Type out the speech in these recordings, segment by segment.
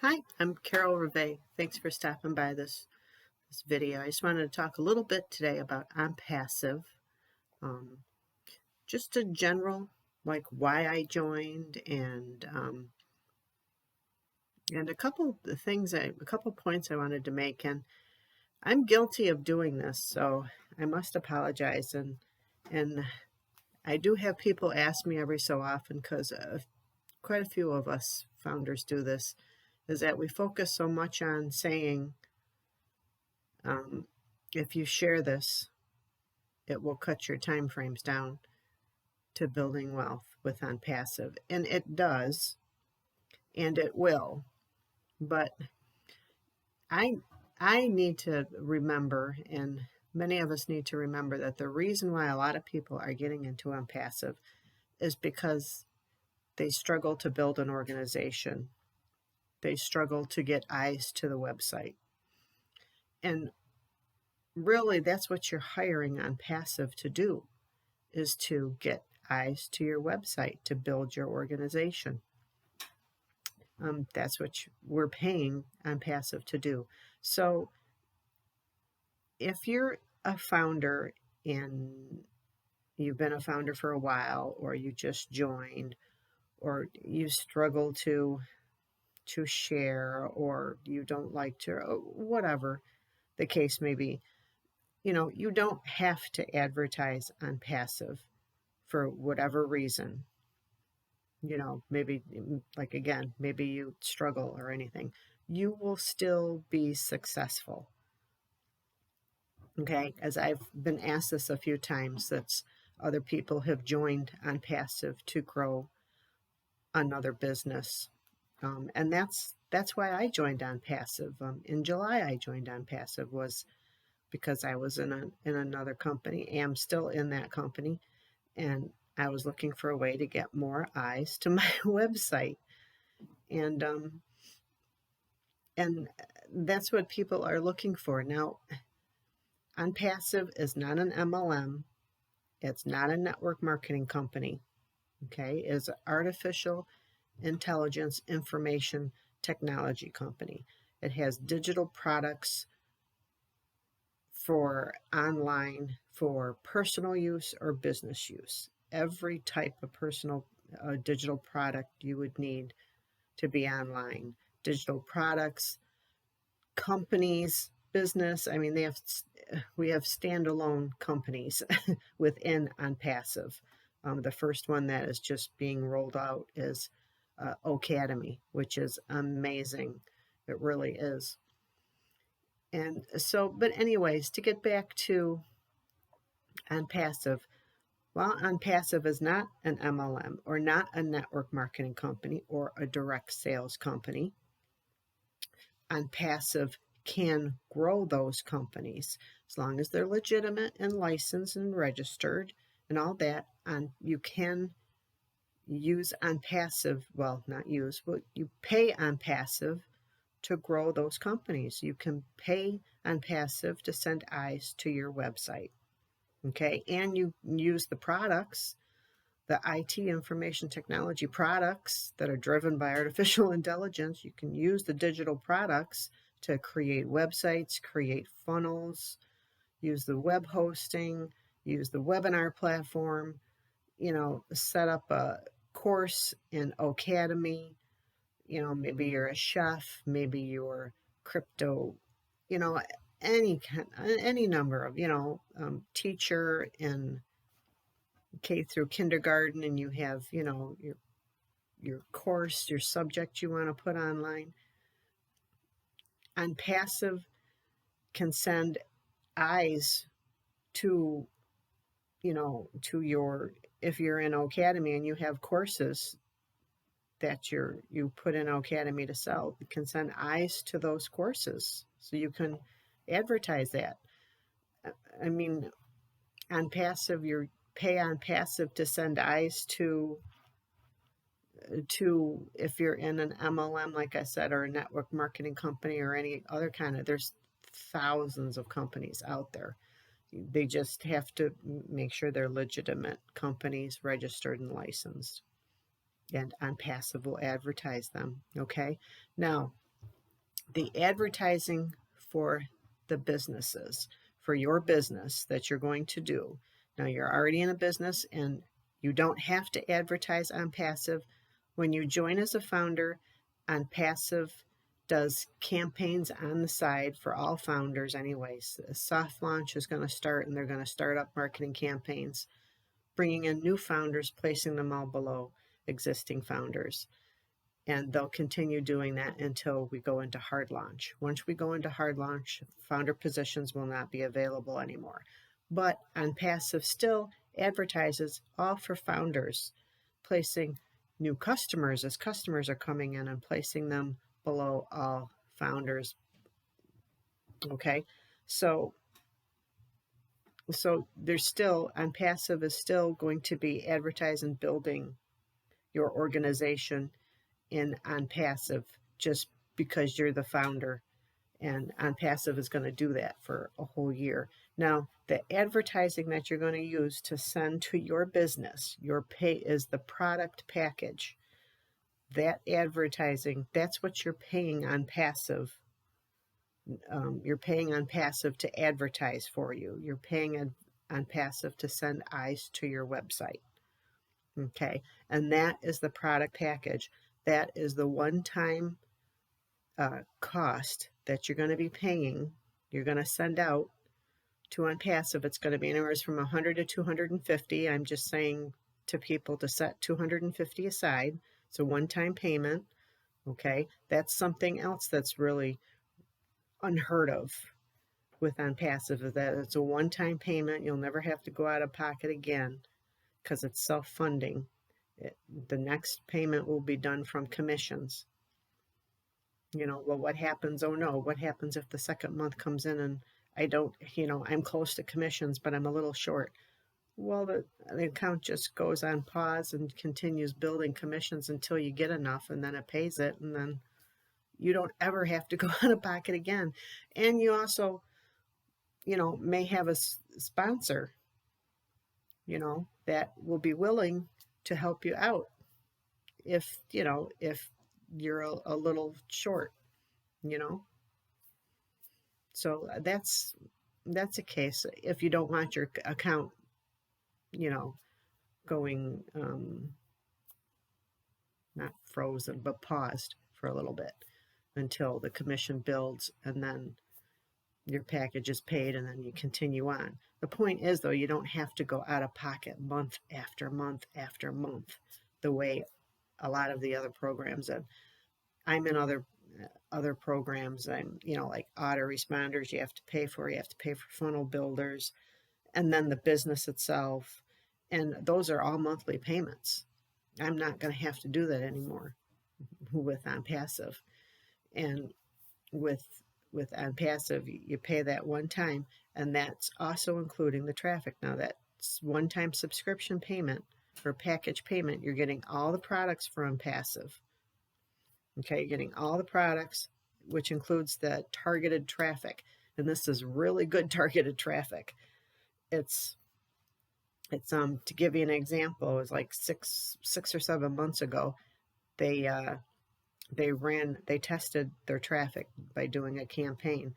Hi, I'm Carol Rivet. Thanks for stopping by this video. I just wanted to talk a little bit today about Onpassive. Um, just a general, like why I joined and a couple points I wanted to make. And I'm guilty of doing this, so I must apologize. And I do have people ask me every so often because quite a few of us founders do this, is that we focus so much on saying, if you share this, it will cut your time frames down to building wealth with Onpassive. And it does, and it will. But I need to remember, and many of us need to remember, that the reason why a lot of people are getting into Onpassive is because they struggle to build an organization. They struggle to get eyes to the website. And really, that's what you're hiring Onpassive to do, is to get eyes to your website, to build your organization. That's what we're paying Onpassive to do. So if you're a founder and you've been a founder for a while, or you just joined, or you struggle to share, or you don't like to, whatever the case may be, you don't have to advertise Onpassive for whatever reason. Maybe, like, again, maybe you struggle or anything, you will still be successful. Okay, as I've been asked this a few times, that's other people have joined Onpassive to grow another business. And that's why I joined Onpassive. In July, I joined Onpassive was because I was in another company, am still in that company, and I was looking for a way to get more eyes to my website. And that's what people are looking for. Now, Onpassive is not an MLM. It's not a network marketing company. Okay, it's an artificial intelligence information technology company. It has digital products for online, for personal use or business use. Every type of personal digital product you would need to be online. Digital products, companies, business. I mean, we have standalone companies within Onpassive. The first one that is just being rolled out is Academy, which is amazing. It really is. And so, but anyways, to get back to Onpassive, while Onpassive is not an MLM or not a network marketing company or a direct sales company, Onpassive can grow those companies as long as they're legitimate and licensed and registered and all that. You can use Onpassive, well, not use, but you pay Onpassive to grow those companies. You can pay Onpassive to send eyes to your website. Okay, and you use the products, the IT information technology products that are driven by artificial intelligence. You can use the digital products to create websites, create funnels, use the web hosting, use the webinar platform, set up a course in Academy. Maybe you're a chef, maybe you're crypto, any number of, teacher in K through kindergarten, and you have, your course, your subject you want to put online. Onpassive can send eyes to, to your, if you're in Academy and you have courses that you put in Academy to sell, you can send eyes to those courses. So you can advertise that. I mean, Onpassive, you pay Onpassive to send eyes to, if you're in an MLM, like I said, or a network marketing company or any other kind of, there's thousands of companies out there. They just have to make sure they're legitimate companies, registered and licensed. And Onpassive will advertise them. Okay. Now, the advertising for the businesses, for your business that you're going to do. Now, you're already in a business and you don't have to advertise Onpassive. When you join as a founder, Onpassive does campaigns on the side for all founders anyways. A soft launch is going to start, and they're going to start up marketing campaigns, bringing in new founders, placing them all below existing founders. And they'll continue doing that until we go into hard launch. Once we go into hard launch, founder positions will not be available anymore. But Onpassive still advertises all for founders, placing new customers as customers are coming in and placing them below all founders. Okay, so there's still, Onpassive is still going to be advertising, building your organization in Onpassive just because you're the founder, and Onpassive is going to do that for a whole year. Now, the advertising that you're going to use to send to your business, your pay is the product package. That advertising, that's what you're paying Onpassive. You're paying Onpassive to advertise for you. You're paying Onpassive to send eyes to your website. Okay, and that is the product package. That is the one-time cost that you're going to be paying. You're going to send out to Onpassive. It's going to be anywhere from 100 to 250. I'm just saying to people to set 250 aside. It's a one-time payment. Okay, that's something else that's really unheard of with Onpassive, is that it's a one-time payment. You'll never have to go out of pocket again because it's self-funding. The next payment will be done from commissions. Well, what happens? Oh no, what happens if the second month comes in and I don't, I'm close to commissions, but I'm a little short? Well, the account just goes on pause and continues building commissions until you get enough, and then it pays it, and then you don't ever have to go out of pocket again. And you also, may have a sponsor, that will be willing to help you out if you're a little short, so that's a case if you don't want your account going not frozen but paused for a little bit until the commission builds, and then your package is paid, and then you continue on. The point is, though, you don't have to go out of pocket month after month after month the way a lot of the other programs. And I'm in other programs. I'm, like autoresponders, you have to pay for funnel builders, and then the business itself. And those are all monthly payments. I'm not going to have to do that anymore with Onpassive. And with Onpassive, you pay that one time, and that's also including the traffic. Now, that's one-time subscription payment or package payment. You're getting all the products for Onpassive. Okay, you're getting all the products, which includes the targeted traffic. And this is really good targeted traffic. It's to give you an example, it was like six or 7 months ago, they tested their traffic by doing a campaign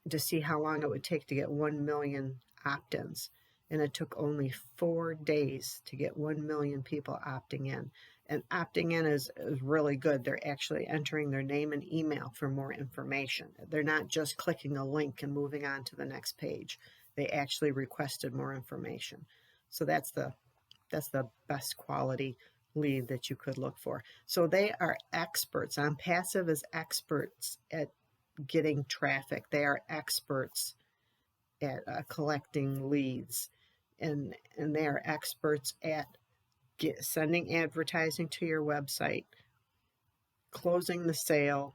to see how long it would take to get 1 million opt-ins. And it took only 4 days to get 1 million people opting in. And opting in is really good. They're actually entering their name and email for more information. They're not just clicking a link and moving on to the next page. They actually requested more information. So that's the best quality lead that you could look for. So they are experts. Onpassive is experts at getting traffic. They are experts at collecting leads, and they are experts at sending advertising to your website, closing the sale.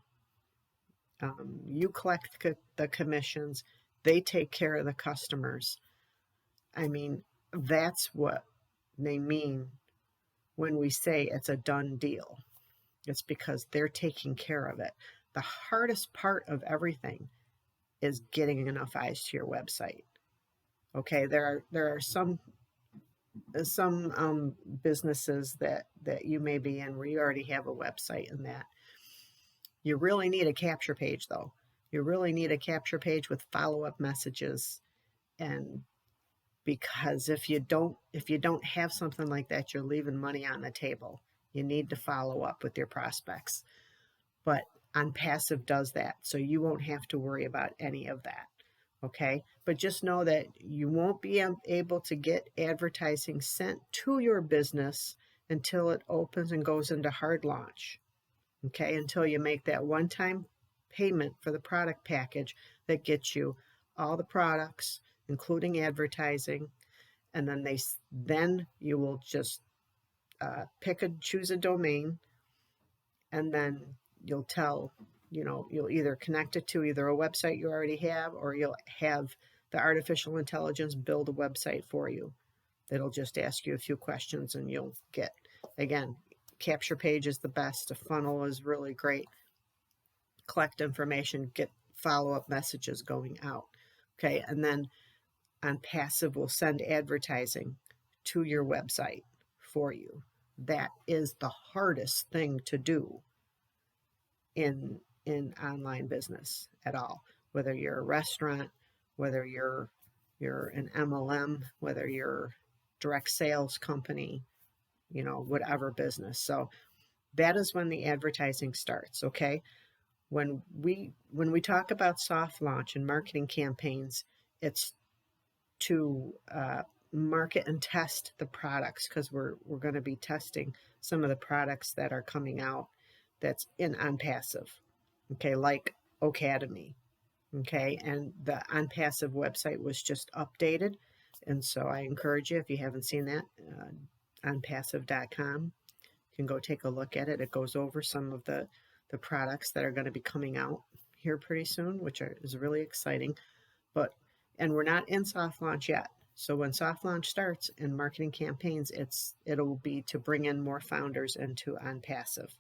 You collect the commissions. They take care of the customers. I mean, that's what they mean when we say it's a done deal. It's because they're taking care of it. The hardest part of everything is getting enough eyes to your website. Okay, there are some businesses that you may be in where you already have a website and that. You really need a capture page though. You really need a capture page with follow-up messages. And because if you don't have something like that, you're leaving money on the table. You need to follow up with your prospects. But Onpassive does that, so you won't have to worry about any of that. Okay, but just know that you won't be able to get advertising sent to your business until it opens and goes into hard launch. Okay, until you make that one-time payment for the product package that gets you all the products, including advertising, and then you will just choose a domain, and then you'll you'll either connect it to either a website you already have, or you'll have the artificial intelligence build a website for you. That'll just ask you a few questions and you'll get, again, capture page is the best. A funnel is really great. Collect information, get follow-up messages going out. Okay, and then Onpassive will send advertising to your website for you. That is the hardest thing to do in online business at all. Whether you're a restaurant, whether you're an MLM, whether you're direct sales company, whatever business. So that is when the advertising starts, okay? When we talk about soft launch and marketing campaigns, it's to market and test the products, because we're going to be testing some of the products that are coming out that's in Onpassive, okay, like Academy, okay, and the Onpassive website was just updated, and so I encourage you, if you haven't seen that, onpassive.com, you can go take a look at it. It goes over some of the products that are going to be coming out here pretty soon, which is really exciting. And we're not in soft launch yet. So when soft launch starts in marketing campaigns, it'll be to bring in more founders into Onpassive.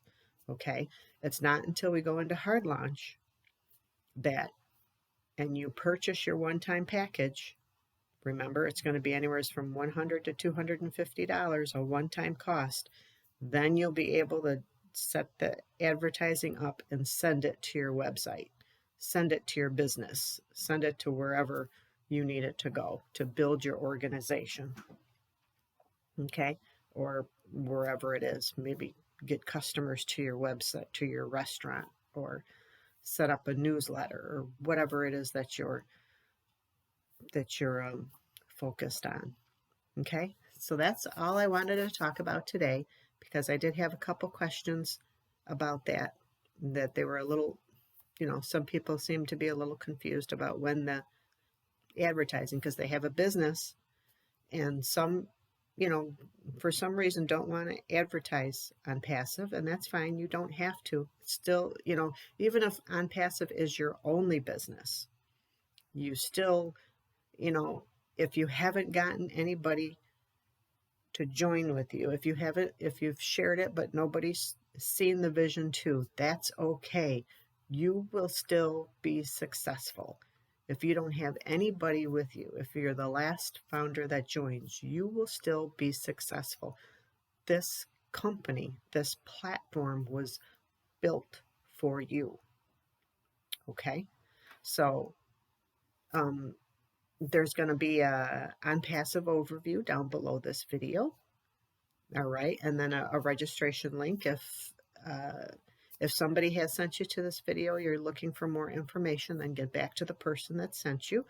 Okay, it's not until we go into hard launch and you purchase your one-time package. Remember, it's going to be anywhere from $100 to $250, a one-time cost. Then you'll be able to set the advertising up and send it to your website, send it to your business, send it to wherever you need it to go to build your organization, okay, or wherever it is. Maybe get customers to your website, to your restaurant, or set up a newsletter, or whatever it is that you're focused on. Okay, so that's all I wanted to talk about today, because I did have a couple questions about that they were a little, some people seem to be a little confused about when the advertising, because they have a business, and some, for some reason don't want to advertise Onpassive, and that's fine. You don't have to. Still, even if Onpassive is your only business, you still, if you haven't gotten anybody to join with you, if you've shared it but nobody's seen the vision too, that's okay. You will still be successful. If you don't have anybody with you, if you're the last founder that joins, you will still be successful. This company, this platform was built for you. Okay, so there's going to be a Onpassive overview down below this video. All right, and then a registration link. If somebody has sent you to this video, you're looking for more information, then get back to the person that sent you.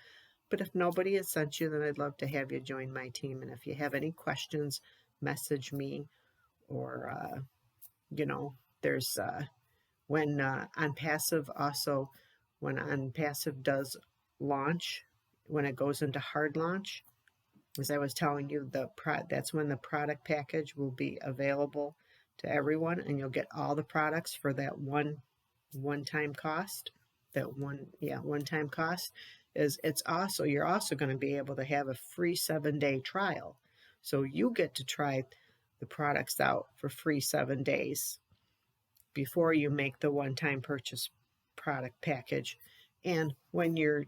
But if nobody has sent you, then I'd love to have you join my team. And if you have any questions, message me, or, there's when Onpassive also, when Onpassive does launch, when it goes into hard launch, as I was telling you, that's when the product package will be available to everyone, and you'll get all the products for that one-time cost. That one-time cost you're also going to be able to have a free 7-day trial. So you get to try the products out for free 7 days before you make the one-time purchase product package. And when you're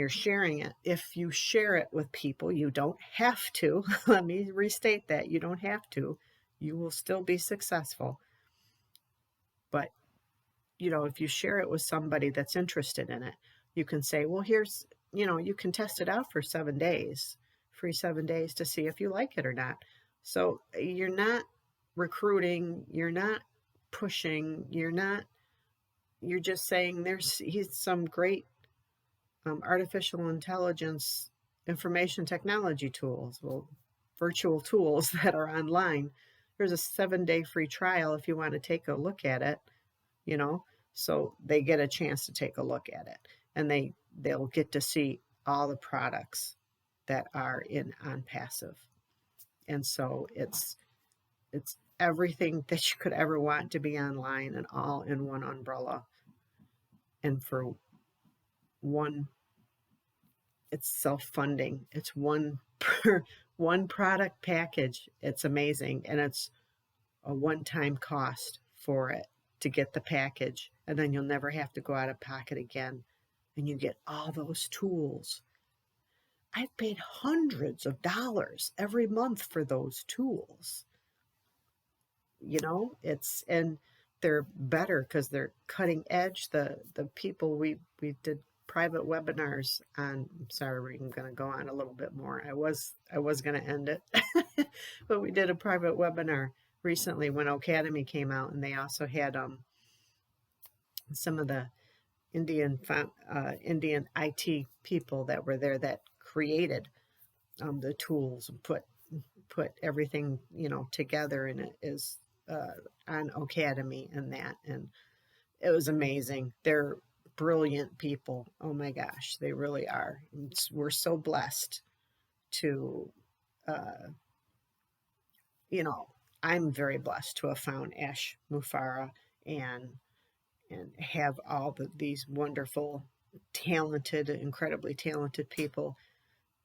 sharing it, if you share it with people, you don't have to. Let me restate that. You don't have to. You will still be successful. if you share it with somebody that's interested in it, you can say, well, here's, you can test it out for 7 days, free 7 days to see if you like it or not. So you're not recruiting, you're not pushing, you're just saying he's some great artificial intelligence information technology tools, well, virtual tools that are online. There's a 7-day free trial if you want to take a look at it, so they get a chance to take a look at it, and they'll get to see all the products that are in Onpassive. And so it's everything that you could ever want to be online, and all in one umbrella. And for one, it's self-funding. It's one product package. It's amazing, and it's a one-time cost for it to get the package, and then you'll never have to go out of pocket again, and you get all those tools. I've paid hundreds of dollars every month for those tools. And they're better because they're cutting edge. The people we did private webinars on. I'm sorry, I'm going to go on a little bit more. I was going to end it, but we did a private webinar recently when Academy came out, and they also had some of the Indian IT people that were there that created the tools and put everything together, and it is on Academy and that, and it was amazing. They're brilliant people. Oh my gosh, they really are. We're so blessed to I'm very blessed to have found Ash Mufara and have all these wonderful, talented, incredibly talented people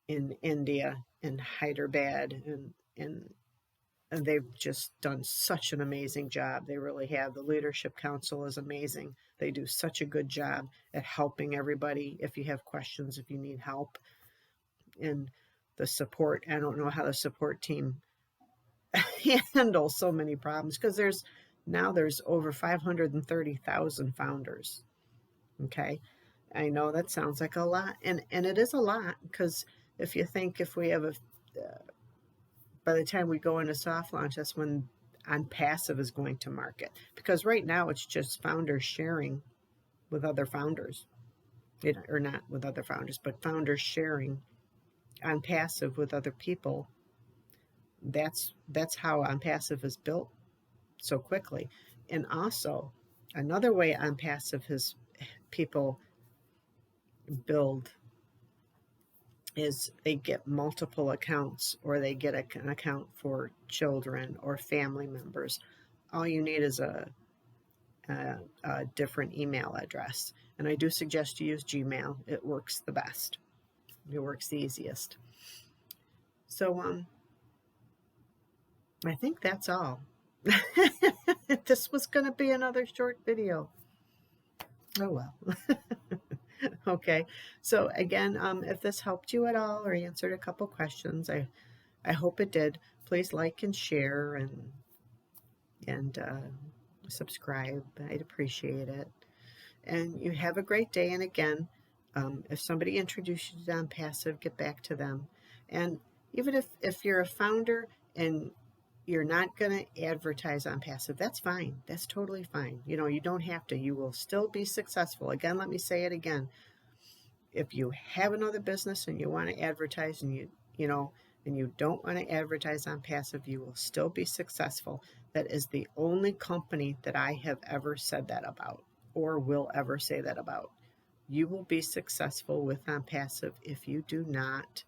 in India and Hyderabad, and they've just done such an amazing job. They really have. The Leadership Council is amazing. They do such a good job at helping everybody if you have questions, if you need help. And the support, I don't know how the support team handles so many problems, because there's over 530,000 founders. Okay. I know that sounds like a lot, and it is a lot, because if you think, if we have by the time we go into soft launch, that's when Onpassive is going to market, because right now it's just founders sharing with other founders, or not with other founders, but founders sharing Onpassive with other people. That's how Onpassive is built so quickly. And also, another way Onpassive has people build is they get multiple accounts, or they get an account for children or family members. All you need is a different email address. And I do suggest you use Gmail. It works the best. It works the easiest. So I think that's all. This was going to be another short video. Oh well. Okay, so again, if this helped you at all or answered a couple questions, I hope it did. Please like and share and subscribe. I'd appreciate it. And you have a great day. And again, if somebody introduces you to Onpassive, get back to them. And even if you're a founder and you're not going to advertise Onpassive, that's fine. That's totally fine. You don't have to. You will still be successful. Again, let me say it again. If you have another business and you want to advertise, and you don't want to advertise Onpassive, you will still be successful. That is the only company that I have ever said that about, or will ever say that about. You will be successful with Onpassive if you do not,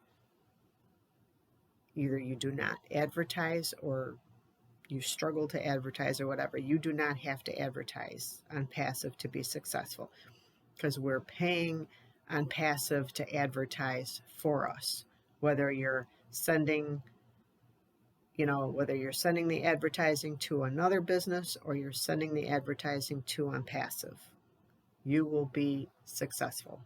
either you do not advertise, or you struggle to advertise, or whatever. You do not have to advertise Onpassive to be successful, because we're paying Onpassive to advertise for us. Whether you're sending the advertising to another business, or you're sending the advertising to Onpassive, you will be successful.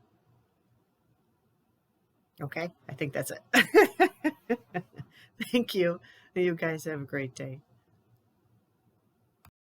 Okay, I think that's it. Thank you. You guys have a great day.